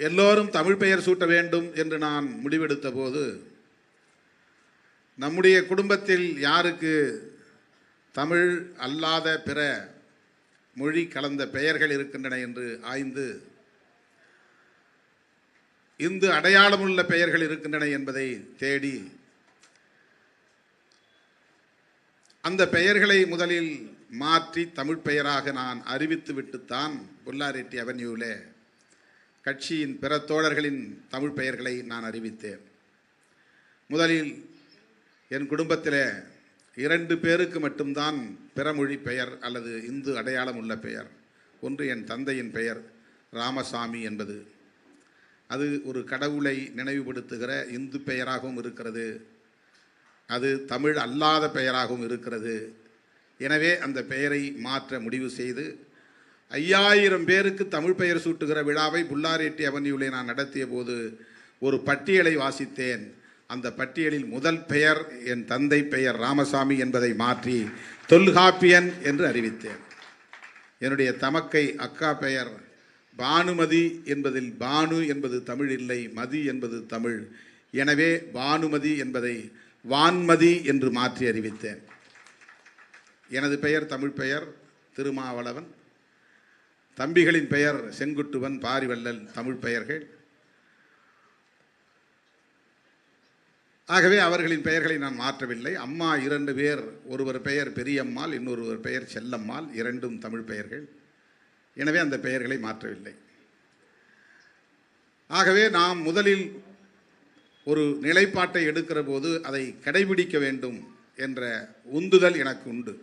எல்லோரும் தமிழ் பெயர் சூட்ட வேண்டும் என்று நான் முடிவெடுத்த போது, நம்முடைய குடும்பத்தில் யாருக்கு தமிழ் அல்லாத பிற மொழி கலந்த பெயர்கள் இருக்கின்றன என்று ஆய்ந்து இந்து அடையாளமுள்ள பெயர்கள் இருக்கின்றன என்பதை தேடி அந்த பெயர்களை முதலில் மாற்றி தமிழ் பெயராக நான் அறிவித்து விட்டுத்தான் புல்லாரெட்டி அவென்யூவில் கட்சியின் பிற தோழர்களின் தமிழ் பெயர்களை நான் அறிவித்தேன். முதலில் என் குடும்பத்தில் 2 பேருக்கு மட்டும்தான் பிறமொழி பெயர் அல்லது இந்து அடையாளம் உள்ள பெயர். ஒன்று என் தந்தையின் பெயர் ராமசாமி என்பது. அது ஒரு கடவுளை நினைவுபடுத்துகிற இந்து பெயராகவும் இருக்கிறது, அது தமிழ் அல்லாத பெயராகவும் இருக்கிறது. எனவே அந்த பெயரை மாற்ற முடிவு செய்து 5000 பேருக்கு தமிழ் பெயர் சூட்டுகிற விழாவை புல்லாரெட்டி அவென்யூவில் நான் நடத்திய போது ஒரு பட்டியலை வாசித்தேன். அந்த பட்டியலில் முதல் பெயர் என் தந்தை பெயர் ராமசாமி என்பதை மாற்றி தொல்காப்பியன் என்று அறிவித்தேன். என்னுடைய தமக்கை அக்கா பெயர் பானுமதி என்பதில் பானு என்பது தமிழ் இல்லை, மதி என்பது தமிழ். எனவே பானுமதி என்பதை வான்மதி என்று மாற்றி அறிவித்தேன். எனது பெயர் தமிழ் பெயர் திருமாவளவன், தம்பிகளின் பெயர் செங்குட்டுவன், பாரிவள்ளல் தமிழ் பெயர்கள். ஆகவே அவர்களின் பெயர்களை நான் மாற்றவில்லை. அம்மா 2 பேர், ஒருவர் பெயர் பெரியம்மாள், இன்னொருவர் பெயர் செல்லம்மாள், 2ம் தமிழ் பெயர்கள். எனவே அந்த பெயர்களை மாற்றவில்லை. ஆகவே நாம் முதலில் ஒரு நிலைப்பாட்டை எடுக்கிற போது அதை கடைபிடிக்க வேண்டும் என்ற உந்துதல் எனக்கு உண்டு.